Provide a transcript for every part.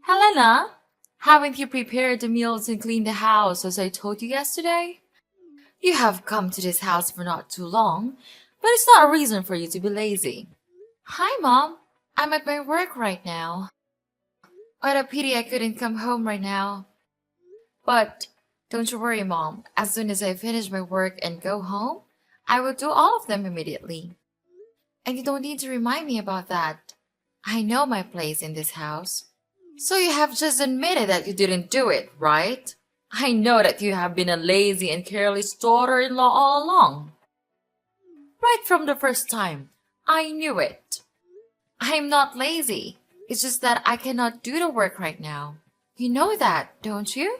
Helena, haven't you prepared the meals and cleaned the house as I told you yesterday? You have come to this house for not too long, but it's not a reason for you to be lazy. Hi, Mom. I'm at my work right now. What a pity I couldn't come home right now. But don't you worry, Mom. As soon as I finish my work and go home, I will do all of them immediately. And you don't need to remind me about that. I know my place in this house. So you have just admitted that you didn't do it, right? I know that you have been a lazy and careless daughter-in-law all along. Right from the first time. I knew it. I'm not lazy. It's just that I cannot do the work right now. You know that, don't you?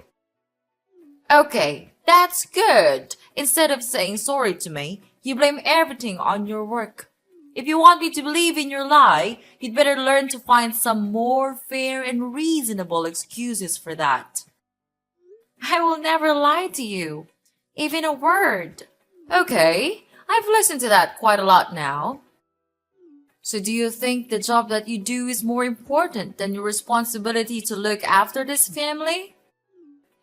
Okay, that's good. Instead of saying sorry to me, you blame everything on your work. If you want me to believe in your lie, you'd better learn to find some more fair and reasonable excuses for that. I will never lie to you, even a word. Okay, I've listened to that quite a lot now. So do you think the job that you do is more important than your responsibility to look after this family?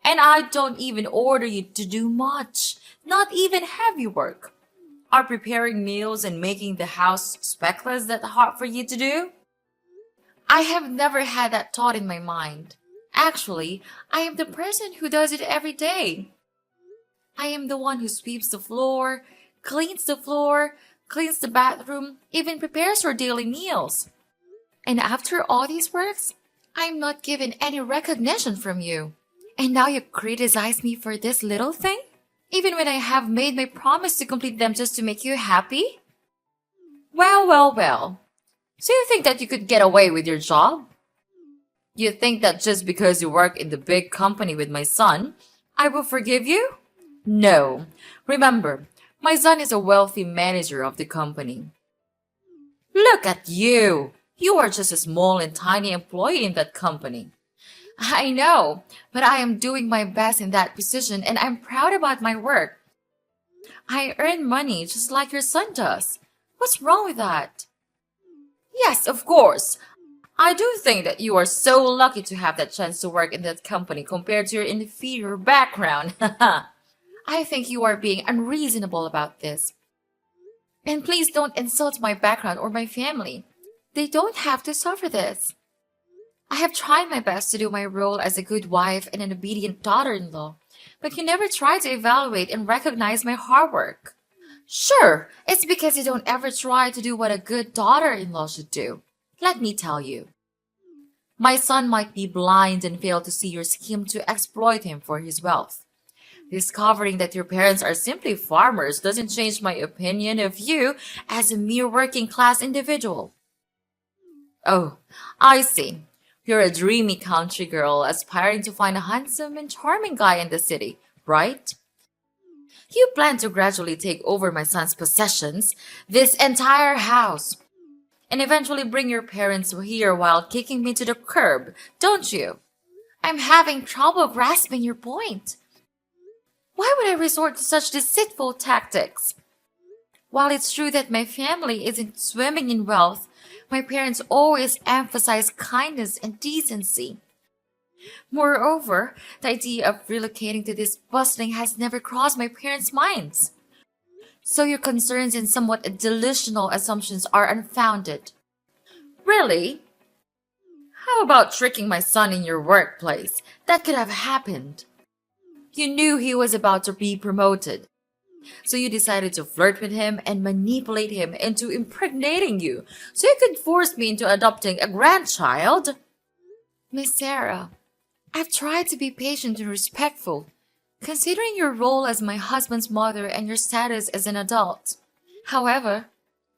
And I don't even order you to do much, not even heavy work. Are preparing meals and making the house speckless that hard for you to do? I have never had that thought in my mind. Actually, I am the person who does it every day. I am the one who sweeps the floor, cleans the bathroom, even prepares our daily meals. And after all these works, I am not given any recognition from you. And now you criticize me for this little thing? Even when I have made my promise to complete them just to make you happy? Well. So you think that you could get away with your job? You think that just because you work in the big company with my son, I will forgive you? No. Remember, my son is a wealthy manager of the company. Look at you! You are just a small and tiny employee in that company. I know, but I am doing my best in that position and I'm proud about my work. I earn money just like your son does. What's wrong with that? Yes, of course. I do think that you are so lucky to have that chance to work in that company compared to your inferior background. I think you are being unreasonable about this. And please don't insult my background or my family. They don't have to suffer this. I have tried my best to do my role as a good wife and an obedient daughter-in-law, but you never try to evaluate and recognize my hard work. Sure, it's because you don't ever try to do what a good daughter-in-law should do. Let me tell you. My son might be blind and fail to see your scheme to exploit him for his wealth. Discovering that your parents are simply farmers doesn't change my opinion of you as a mere working-class individual. Oh, I see. You're a dreamy country girl aspiring to find a handsome and charming guy in the city, right? You plan to gradually take over my son's possessions, this entire house, and eventually bring your parents here while kicking me to the curb, don't you? I'm having trouble grasping your point. Why would I resort to such deceitful tactics? While it's true that my family isn't swimming in wealth, my parents always emphasize kindness and decency. Moreover, the idea of relocating to this bustling has never crossed my parents' minds. So your concerns and somewhat delusional assumptions are unfounded. Really? How about tricking my son in your workplace? That could have happened. You knew he was about to be promoted. So you decided to flirt with him and manipulate him into impregnating you so you could force me into adopting a grandchild? Miss Sarah, I've tried to be patient and respectful, considering your role as my husband's mother and your status as an adult. However,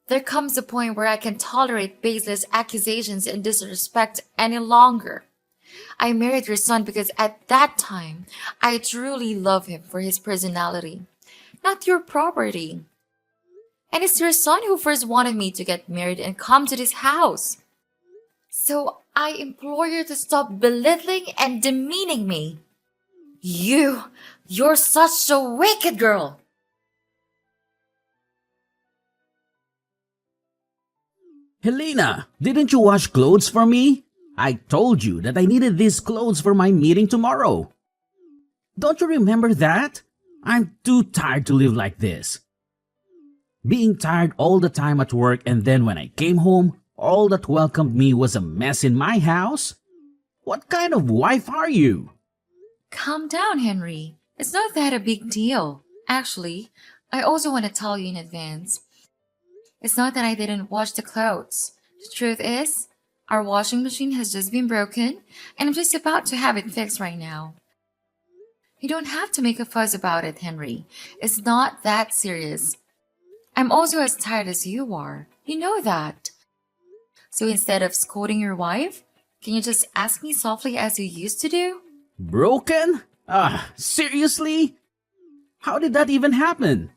there comes a point where I can tolerate baseless accusations and disrespect any longer. I married your son because at that time, I truly love him for his personality, not your property. And it's your son who first wanted me to get married and come to this house. So I implore you to stop belittling and demeaning me. You're such a wicked girl. Helena, didn't you wash clothes for me? I told you that I needed these clothes for my meeting tomorrow. Don't you remember that? I'm too tired to live like this. Being tired all the time at work, and then when I came home, all that welcomed me was a mess in my house? What kind of wife are you? Calm down, Henry. It's not that a big deal. Actually, I also want to tell you in advance. It's not that I didn't wash the clothes. The truth is, our washing machine has just been broken, and I'm just about to have it fixed right now. You don't have to make a fuss about it, Henry. It's not that serious. I'm also as tired as you are. You know that. So instead of scolding your wife, can you just ask me softly as you used to do? Broken? Seriously? How did that even happen?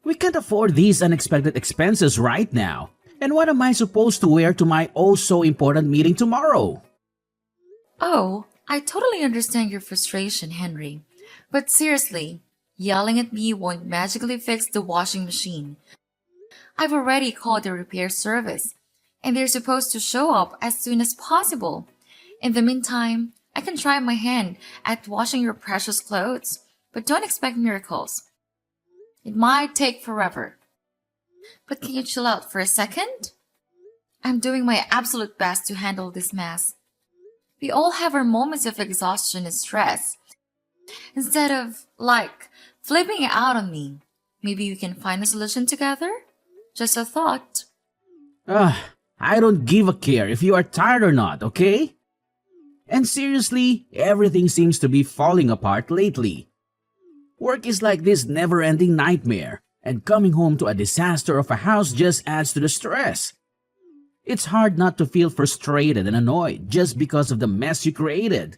We can't afford these unexpected expenses right now. And what am I supposed to wear to my oh so important meeting tomorrow? Oh, I totally understand your frustration, Henry. But seriously, yelling at me won't magically fix the washing machine. I've already called the repair service, and they're supposed to show up as soon as possible. In the meantime, I can try my hand at washing your precious clothes, but don't expect miracles. It might take forever. But can you chill out for a second? I'm doing my absolute best to handle this mess. We all have our moments of exhaustion and stress. Instead of, flipping out on me, maybe we can find a solution together? Just a thought. I don't give a care if you are tired or not, okay? And seriously, everything seems to be falling apart lately. Work is like this never-ending nightmare, and coming home to a disaster of a house just adds to the stress. It's hard not to feel frustrated and annoyed just because of the mess you created.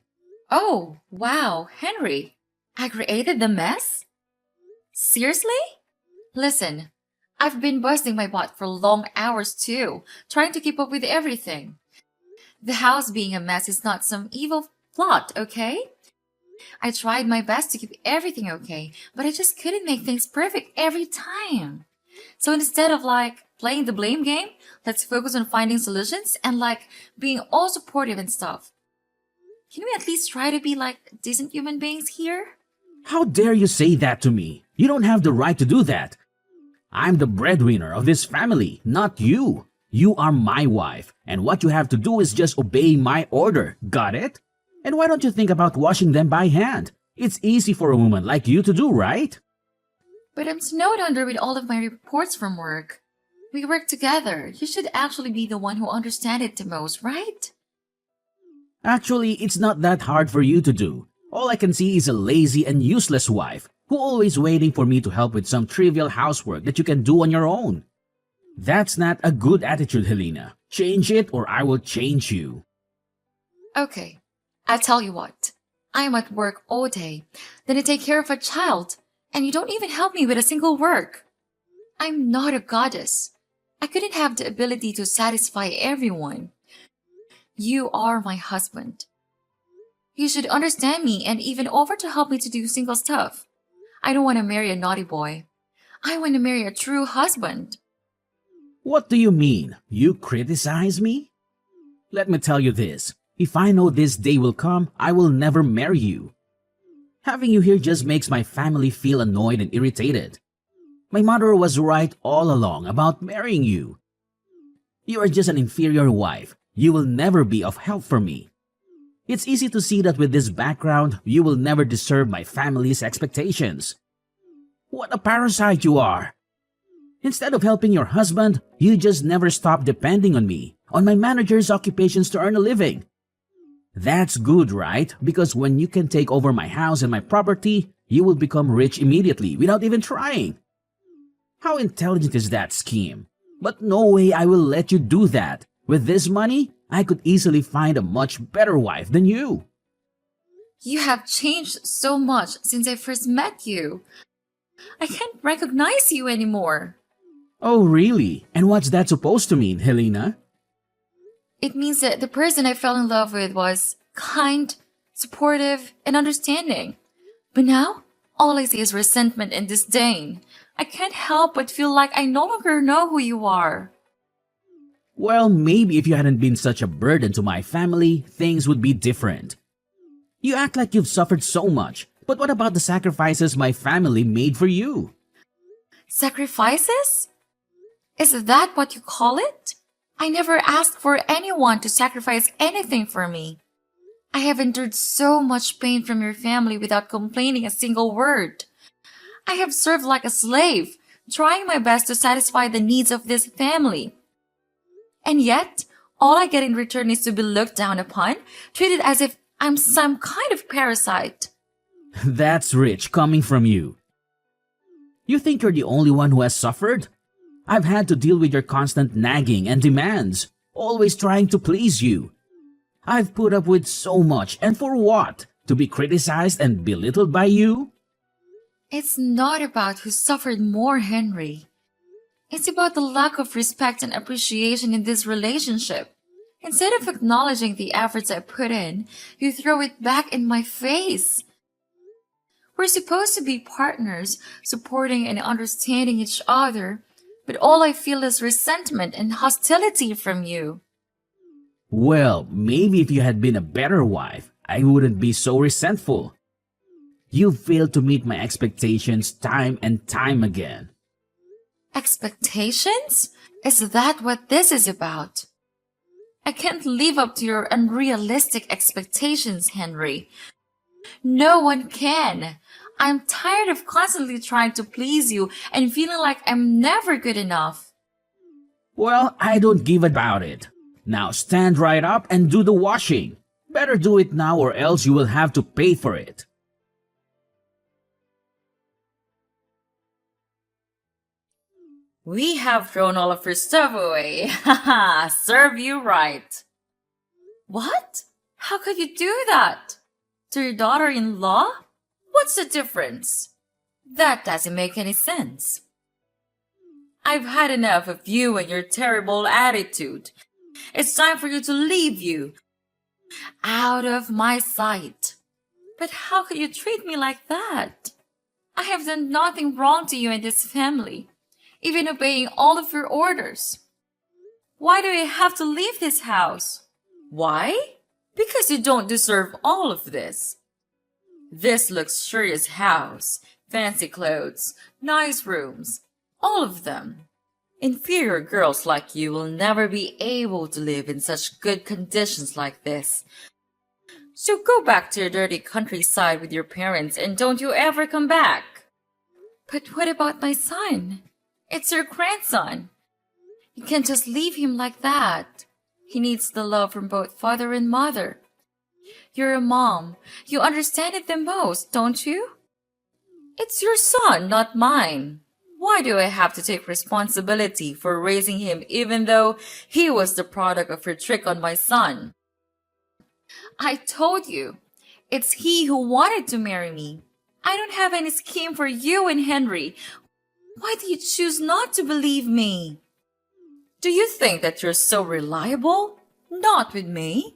Oh, wow, Henry. I created the mess? Seriously? Listen, I've been busting my butt for long hours too, trying to keep up with everything. The house being a mess is not some evil plot, okay? I tried my best to keep everything okay, but I just couldn't make things perfect every time. So instead of playing the blame game, let's focus on finding solutions and being all supportive and stuff. Can we at least try to be decent human beings here? How dare you say that to me? You don't have the right to do that. I'm the breadwinner of this family, not you. You are my wife, and what you have to do is just obey my order. Got it? And why don't you think about washing them by hand? It's easy for a woman like you to do, right? But I'm snowed under with all of my reports from work. We work together. You should actually be the one who understands it the most, right? Actually, it's not that hard for you to do. All I can see is a lazy and useless wife who always waiting for me to help with some trivial housework that you can do on your own. That's not a good attitude, Helena. Change it or I will change you. Okay, I'll tell you what. I am at work all day, then I take care of a child, and you don't even help me with a single work. I'm not a goddess. I couldn't have the ability to satisfy everyone. You are my husband. You should understand me and even offer to help me to do single stuff. I don't want to marry a naughty boy. I want to marry a true husband. What do you mean? You criticize me? Let me tell you this. If I know this day will come, I will never marry you. Having you here just makes my family feel annoyed and irritated. My mother was right all along about marrying you. You are just an inferior wife. You will never be of help for me. It's easy to see that with this background, you will never deserve my family's expectations. What a parasite you are! Instead of helping your husband, you just never stop depending on me, on my manager's occupations to earn a living. That's good, right? Because when you can take over my house and my property, you will become rich immediately without even trying. How intelligent is that scheme? But no way I will let you do that. With this money, I could easily find a much better wife than you. You have changed so much since I first met you. I can't recognize you anymore. Oh, really? And what's that supposed to mean, Helena? It means that the person I fell in love with was kind, supportive, and understanding. But now, all I see is resentment and disdain. I can't help but feel like I no longer know who you are. Well, maybe if you hadn't been such a burden to my family, things would be different. You act like you've suffered so much, but what about the sacrifices my family made for you? Sacrifices? Is that what you call it? I never asked for anyone to sacrifice anything for me. I have endured so much pain from your family without complaining a single word. I have served like a slave, trying my best to satisfy the needs of this family. And yet, all I get in return is to be looked down upon, treated as if I'm some kind of parasite. That's rich coming from you. You think you're the only one who has suffered? I've had to deal with your constant nagging and demands, always trying to please you. I've put up with so much, and for what? To be criticized and belittled by you? It's not about who suffered more, Henry. It's about the lack of respect and appreciation in this relationship. Instead of acknowledging the efforts I put in, you throw it back in my face. We're supposed to be partners, supporting and understanding each other, but all I feel is resentment and hostility from you. Well, maybe if you had been a better wife, I wouldn't be so resentful. You failed to meet my expectations time and time again. Expectations? Is that what this is about? I can't live up to your unrealistic expectations, Henry. No one can. I'm tired of constantly trying to please you and feeling like I'm never good enough. Well, I don't give about it. Now stand right up and do the washing. Better do it now or else you will have to pay for it. We have thrown all of your stuff away. Haha, serve you right. What? How could you do that? To your daughter-in-law? What's the difference? That doesn't make any sense. I've had enough of you and your terrible attitude. It's time for you to leave you. Out of my sight. But how could you treat me like that? I have done nothing wrong to you and this family, even obeying all of your orders. Why do I have to leave this house? Why? Because you don't deserve all of this. This luxurious house, fancy clothes, nice rooms, all of them. Inferior girls like you will never be able to live in such good conditions like this. So go back to your dirty countryside with your parents and don't you ever come back. But what about my son? It's your grandson. You can't just leave him like that. He needs the love from both father and mother. You're a mom. You understand it the most, don't you? It's your son, not mine. Why do I have to take responsibility for raising him even though he was the product of your trick on my son? I told you, it's he who wanted to marry me. I don't have any scheme for you and Henry. Why do you choose not to believe me? Do you think that you're so reliable? Not with me.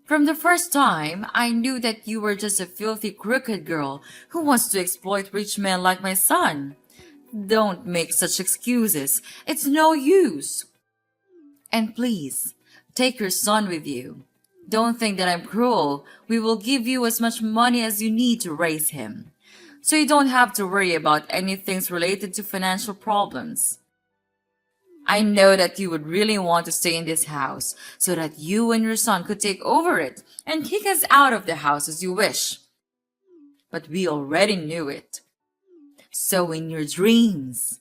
From the first time, I knew that you were just a filthy, crooked girl who wants to exploit rich men like my son. Don't make such excuses. It's no use. And please, take your son with you. Don't think that I'm cruel. We will give you as much money as you need to raise him, so you don't have to worry about anything related to financial problems. I know that you would really want to stay in this house so that you and your son could take over it and kick us out of the house as you wish. But we already knew it. So in your dreams.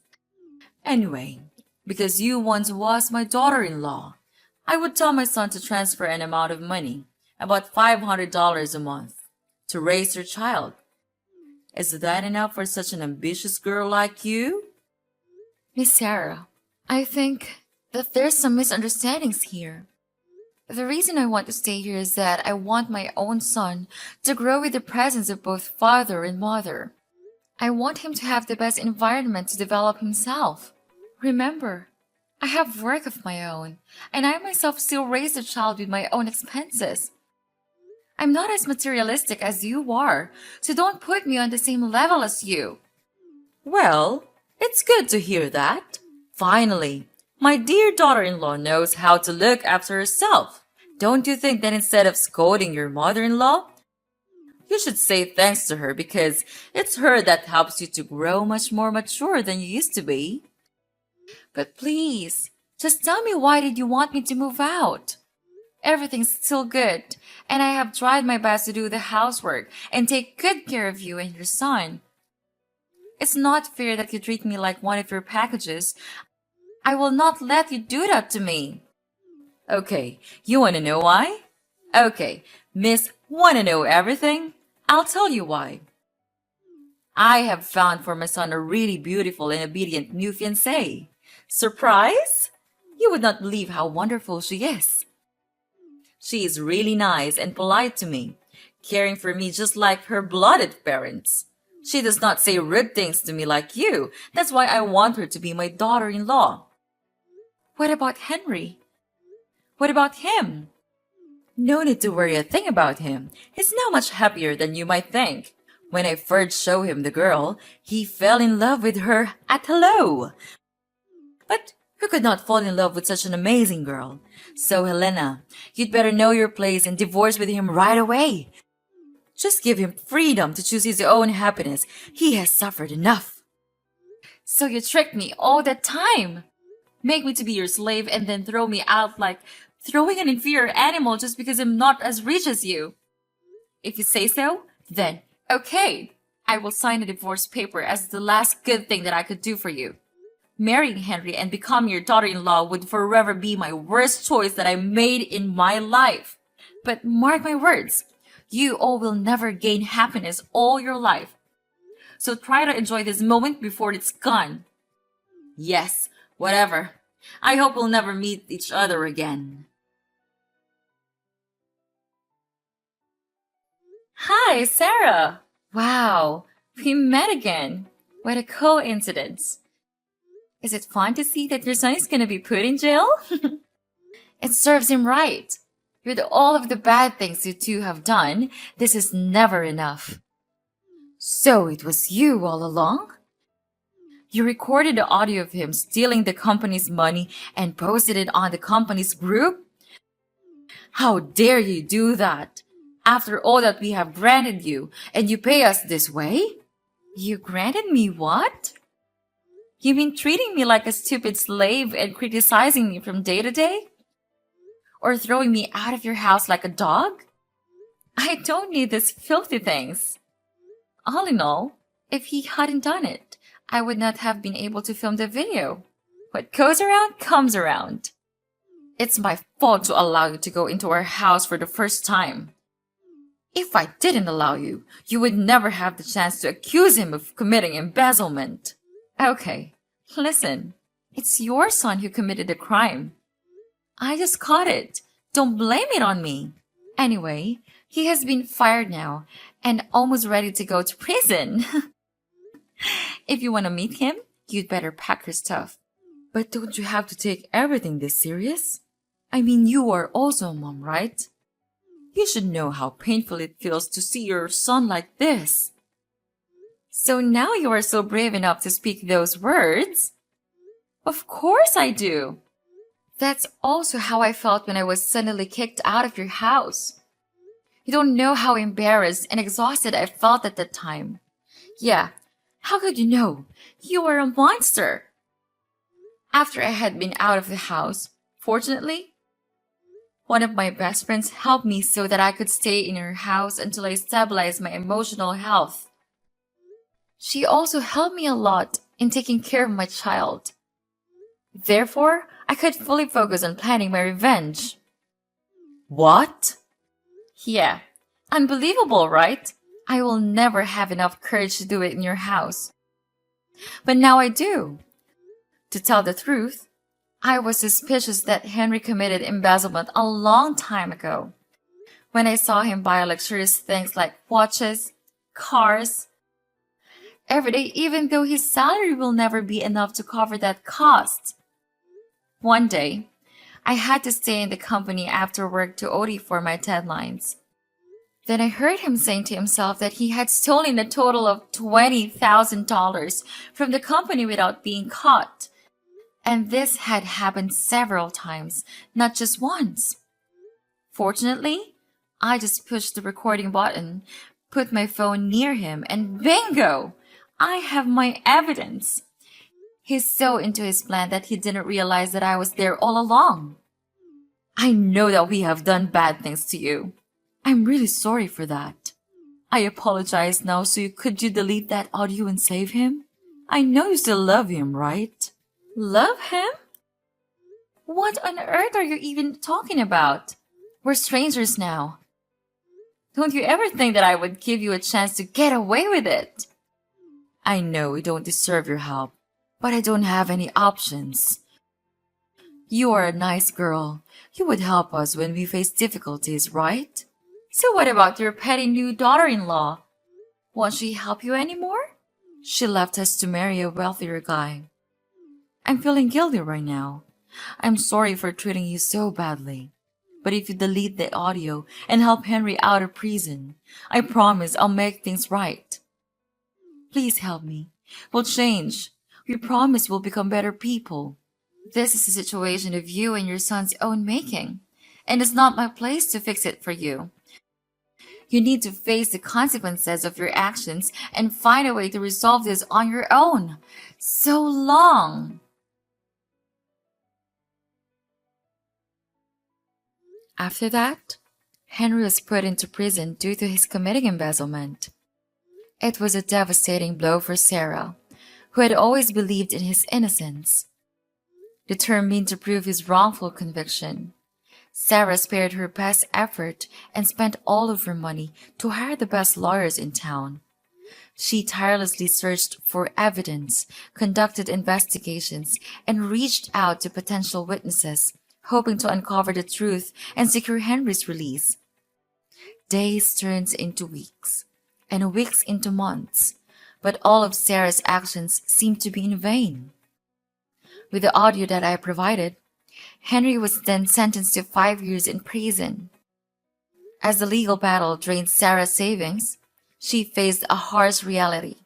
Anyway, because you once was my daughter-in-law, I would tell my son to transfer an amount of money, about $500 a month, to raise your child. Is that enough for such an ambitious girl like you? Miss Sarah, I think that there's some misunderstandings here. The reason I want to stay here is that I want my own son to grow with the presence of both father and mother. I want him to have the best environment to develop himself. Remember, I have work of my own, and I myself still raise the child with my own expenses. I'm not as materialistic as you are, so don't put me on the same level as you. Well, it's good to hear that. Finally, My dear daughter-in-law knows how to look after herself. Don't you think that instead of scolding your mother-in-law, you should say thanks to her because it's her that helps you to grow much more mature than you used to be? But please, just tell me, why did you want me to move out? Everything's still good, and I have tried my best to do the housework and take good care of you and your son. It's not fair that you treat me like one of your packages. I will not let you do that to me. Okay, you want to know why? Okay, Miss Want to Know Everything? I'll tell you why. I have found for my son a really beautiful and obedient new fiancée. Surprise? You would not believe how wonderful she is. She is really nice and polite to me, caring for me just like her blooded parents. She does not say rude things to me like you. That's why I want her to be my daughter-in-law. What about Henry? What about him? No need to worry a thing about him. He's now much happier than you might think. When I first showed him the girl, he fell in love with her at hello. But who could not fall in love with such an amazing girl? So, Helena, you'd better know your place and divorce with him right away. Just give him freedom to choose his own happiness. He has suffered enough. So you tricked me all that time. Make me to be your slave and then throw me out like throwing an inferior animal just because I'm not as rich as you. If you say so, then okay. I will sign a divorce paper as the last good thing that I could do for you. Marrying Henry and becoming your daughter-in-law would forever be my worst choice that I made in my life. But mark my words, you all will never gain happiness all your life. So try to enjoy this moment before it's gone. Yes, whatever. I hope we'll never meet each other again. Hi, Sarah. Wow, we met again. What a coincidence. Is it fun to see that your son is going to be put in jail? It serves him right. With all of the bad things you two have done, this is never enough. So it was you all along? You recorded the audio of him stealing the company's money and posted it on the company's group? How dare you do that? After all that we have granted you, and you pay us this way? You granted me what? You mean treating me like a stupid slave and criticizing me from day to day? Or throwing me out of your house like a dog? I don't need these filthy things. All in all, if he hadn't done it, I would not have been able to film the video. What goes around comes around. It's my fault to allow you to go into our house for the first time. If I didn't allow you, you would never have the chance to accuse him of committing embezzlement. Okay, listen. It's your son who committed the crime. I just caught it. Don't blame it on me. Anyway, he has been fired now and almost ready to go to prison. If you want to meet him, you'd better pack your stuff. But don't you have to take everything this serious? I mean, you are also a mom, right? You should know how painful it feels to see your son like this. So now you are so brave enough to speak those words? Of course I do. That's also how I felt when I was suddenly kicked out of your house. You don't know how embarrassed and exhausted I felt at that time. Yeah, how could you know? You are a monster. After I had been out of the house, fortunately, one of my best friends helped me so that I could stay in her house until I stabilized my emotional health. She also helped me a lot in taking care of my child. Therefore, I could fully focus on planning my revenge. What? Yeah, unbelievable, right? I will never have enough courage to do it in your house. But now I do. To tell the truth, I was suspicious that Henry committed embezzlement a long time ago. When I saw him buy luxurious things like watches, cars, every day, even though his salary will never be enough to cover that cost. One day, I had to stay in the company after work to OT for my deadlines. Then I heard him saying to himself that he had stolen a total of $20,000 from the company without being caught. And this had happened several times, not just once. Fortunately, I just pushed the recording button, put my phone near him, and bingo! I have my evidence. He's so into his plan that he didn't realize that I was there all along. I know that we have done bad things to you. I'm really sorry for that. I apologize now, so could you delete that audio and save him? I know you still love him, right? Love him? What on earth are you even talking about? We're strangers now. Don't you ever think that I would give you a chance to get away with it? I know we don't deserve your help, but I don't have any options. You are a nice girl. You would help us when we face difficulties, right? So what about your petty new daughter-in-law? Won't she help you anymore? She left us to marry a wealthier guy. I'm feeling guilty right now. I'm sorry for treating you so badly. But if you delete the audio and help Henry out of prison, I promise I'll make things right. Please help me. We'll change. We promise we'll become better people. This is a situation of you and your son's own making, and it's not my place to fix it for you. You need to face the consequences of your actions and find a way to resolve this on your own. So long! After that, Henry was put into prison due to his committing embezzlement. It was a devastating blow for Sarah, who had always believed in his innocence. Determined to prove his wrongful conviction, Sarah spared her best effort and spent all of her money to hire the best lawyers in town. She tirelessly searched for evidence, conducted investigations, and reached out to potential witnesses, hoping to uncover the truth and secure Henry's release. Days turned into weeks, and weeks into months, but all of Sarah's actions seemed to be in vain. With the audio that I provided, Henry was then sentenced to 5 years in prison. As the legal battle drained Sarah's savings, she faced a harsh reality.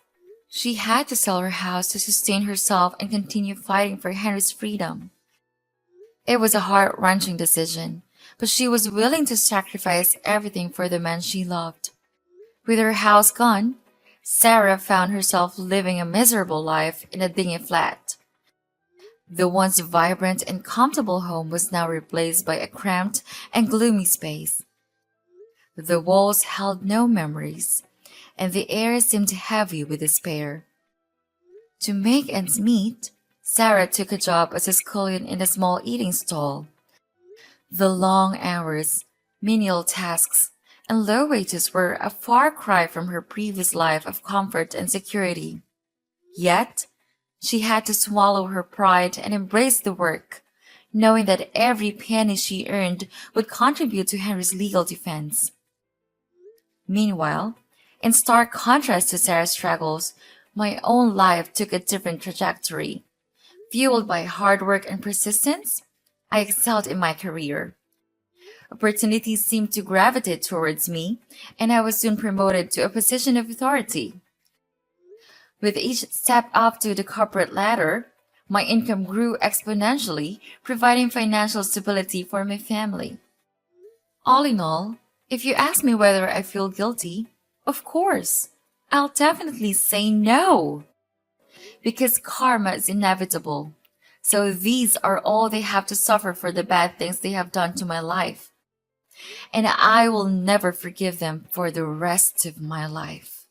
She had to sell her house to sustain herself and continue fighting for Henry's freedom. It was a heart-wrenching decision, but she was willing to sacrifice everything for the man she loved. With her house gone, Sarah found herself living a miserable life in a dingy flat. The once vibrant and comfortable home was now replaced by a cramped and gloomy space. The walls held no memories, and the air seemed heavy with despair. To make ends meet, Sarah took a job as a scullion in a small eating stall. The long hours, menial tasks, and low wages were a far cry from her previous life of comfort and security. Yet, she had to swallow her pride and embrace the work, knowing that every penny she earned would contribute to Henry's legal defense. Meanwhile, in stark contrast to Sarah's struggles, my own life took a different trajectory. Fueled by hard work and persistence, I excelled in my career. Opportunities seemed to gravitate towards me, and I was soon promoted to a position of authority. With each step up to the corporate ladder, my income grew exponentially, providing financial stability for my family. All in all, if you ask me whether I feel guilty, of course, I'll definitely say no. Because karma is inevitable, so these are all they have to suffer for the bad things they have done to my life. And I will never forgive them for the rest of my life.